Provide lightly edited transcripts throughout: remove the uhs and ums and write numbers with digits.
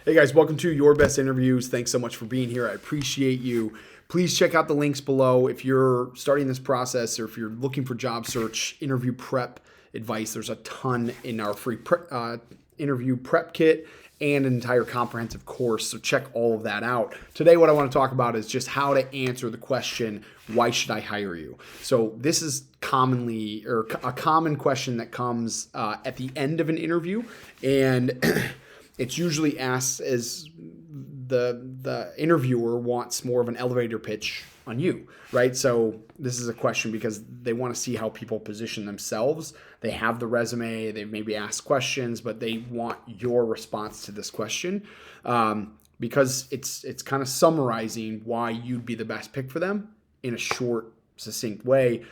Hey guys, welcome to Your Best Interviews. Thanks so much for being here. I appreciate you. Please check out the links below if you're starting this process or if you're looking for job search, interview prep advice. There's a ton in our free interview prep kit and an entire comprehensive course. So check all of that out. Today, what I want to talk about is just how to answer the question, why should I hire you? So this is a common question that comes at the end of an interview, and it's usually asked as the interviewer wants more of an elevator pitch on you, right? So this is a question because they want to see how people position themselves. They have the resume, they've maybe asked questions, but they want your response to this question because it's kind of summarizing why you'd be the best pick for them in a short, succinct way.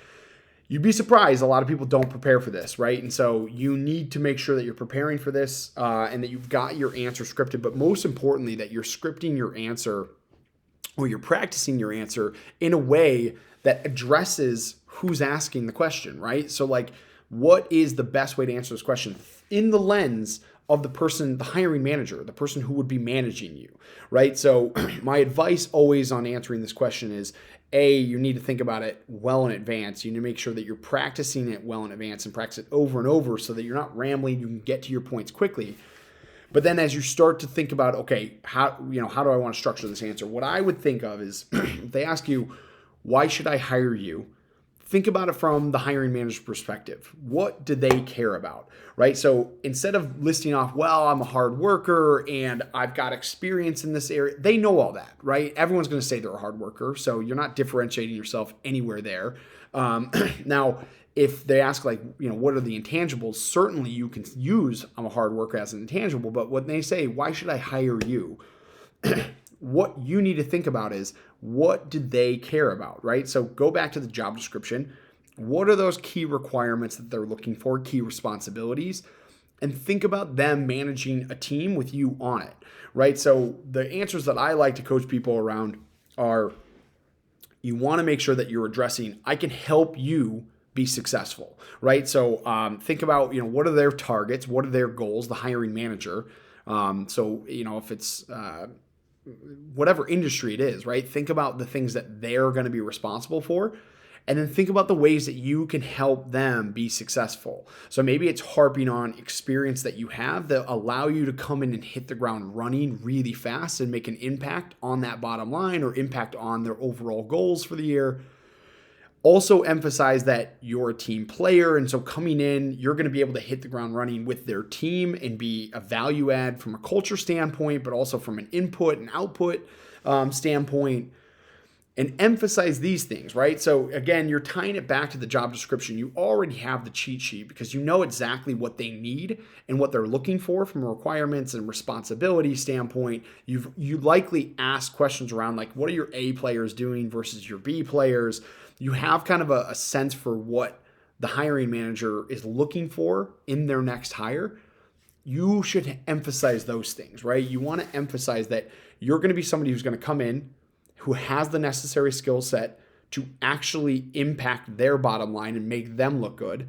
You'd be surprised. A lot of people don't prepare for this, right? And so you need to make sure that you're preparing for this and that you've got your answer scripted, but most importantly, that you're scripting your answer or you're practicing your answer in a way that addresses who's asking the question, right? So like, what is the best way to answer this question in the lens of the person, the hiring manager, the person who would be managing you, right? So my advice always on answering this question is, you need to think about it well in advance. You need to make sure that you're practicing it well in advance and practice it over and over so that you're not rambling, you can get to your points quickly. But then as you start to think about, okay, how do I want to structure this answer? What I would think of is if they ask you, why should I hire you? Think about it from the hiring manager's perspective. What do they care about, right? So instead of listing off, well, I'm a hard worker and I've got experience in this area, they know all that, right? Everyone's going to say they're a hard worker, so you're not differentiating yourself anywhere there. Now, if they ask what are the intangibles, certainly you can use I'm a hard worker as an intangible, but when they say, why should I hire you? What you need to think about is, what do they care about, right? So go back to the job description. What are those key requirements that they're looking for, key responsibilities? And think about them managing a team with you on it, right? So the answers that I like to coach people around are, you want to make sure that you're addressing, I can help you be successful, right? So think about, what are their targets? What are their goals? The hiring manager. If it's whatever industry it is, right? Think about the things that they're going to be responsible for, and then think about the ways that you can help them be successful. So maybe it's harping on experience that you have that allow you to come in and hit the ground running really fast and make an impact on that bottom line or impact on their overall goals for the year. Also emphasize that you're a team player, and so coming in, you're going to be able to hit the ground running with their team and be a value add from a culture standpoint, but also from an input and output standpoint, and emphasize these things, right? So again, you're tying it back to the job description. You already have the cheat sheet because you know exactly what they need and what they're looking for from a requirements and responsibility standpoint. You likely ask questions around like, what are your A players doing versus your B players? You have kind of a sense for what the hiring manager is looking for in their next hire. You should emphasize those things, right? You want to emphasize that you're going to be somebody who's going to come in who has the necessary skill set to actually impact their bottom line and make them look good.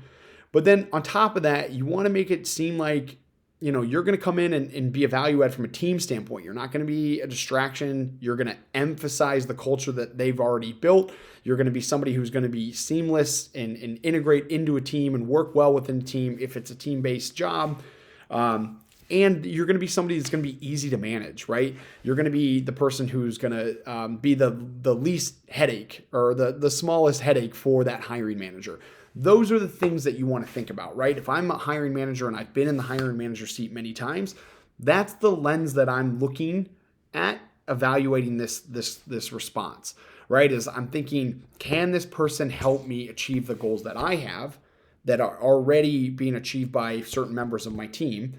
But then on top of that, you want to make it seem like, you're going to come in and be a value add from a team standpoint. You're not going to be a distraction. You're going to emphasize the culture that they've already built. You're going to be somebody who's going to be seamless and integrate into a team and work well within a team if it's a team-based job. And you're going to be somebody that's going to be easy to manage, right? You're going to be the person who's going to be the least headache or the smallest headache for that hiring manager. Those are the things that you want to think about, right? If I'm a hiring manager and I've been in the hiring manager seat many times, that's the lens that I'm looking at evaluating this response, right? Is I'm thinking, can this person help me achieve the goals that I have that are already being achieved by certain members of my team?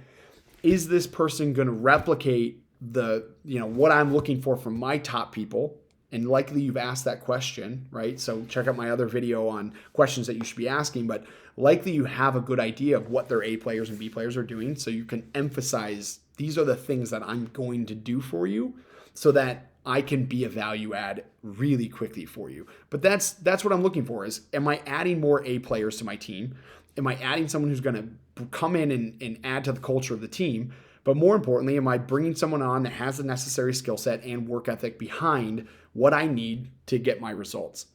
Is this person going to replicate what I'm looking for from my top people? And likely you've asked that question, right? So check out my other video on questions that you should be asking, but likely you have a good idea of what their A players and B players are doing. So you can emphasize, these are the things that I'm going to do for you so that I can be a value add really quickly for you. But that's what I'm looking for is, am I adding more A players to my team? Am I adding someone who's going to come in and add to the culture of the team? But more importantly, am I bringing someone on that has the necessary skill set and work ethic behind what I need to get my results?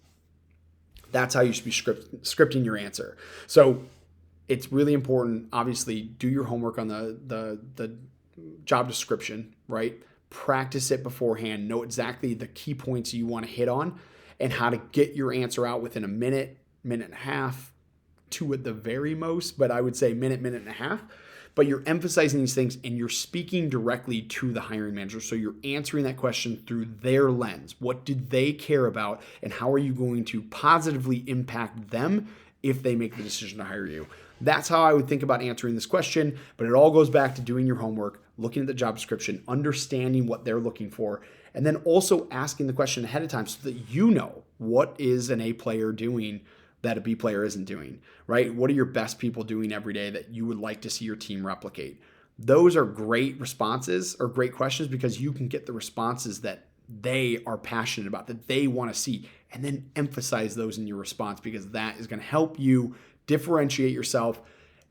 That's how you should be scripting your answer. So it's really important, obviously, do your homework on the job description, right? Practice it beforehand. Know exactly the key points you want to hit on and how to get your answer out within a minute, minute and a half, 2 at the very most, but I would say minute and a half. But you're emphasizing these things and you're speaking directly to the hiring manager. So you're answering that question through their lens. What do they care about? And how are you going to positively impact them if they make the decision to hire you? That's how I would think about answering this question. But it all goes back to doing your homework, looking at the job description, understanding what they're looking for, and then also asking the question ahead of time so that you know what is an A player doing that a B player isn't doing, right? What are your best people doing every day that you would like to see your team replicate? Those are great responses or great questions because you can get the responses that they are passionate about, that they want to see, and then emphasize those in your response because that is going to help you differentiate yourself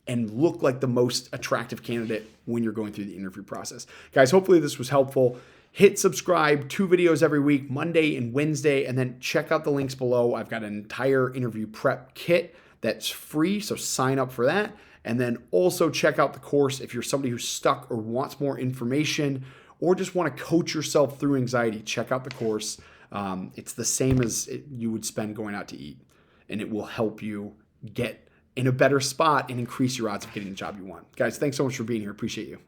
and look like the most attractive candidate when you're going through the interview process. Guys, hopefully this was helpful. Hit subscribe, 2 videos every week, Monday and Wednesday, and then check out the links below. I've got an entire interview prep kit that's free, so sign up for that. And then also check out the course if you're somebody who's stuck or wants more information or just want to coach yourself through anxiety. Check out the course. It's the same as you would spend going out to eat, and it will help you get in a better spot and increase your odds of getting the job you want. Guys, thanks so much for being here. Appreciate you.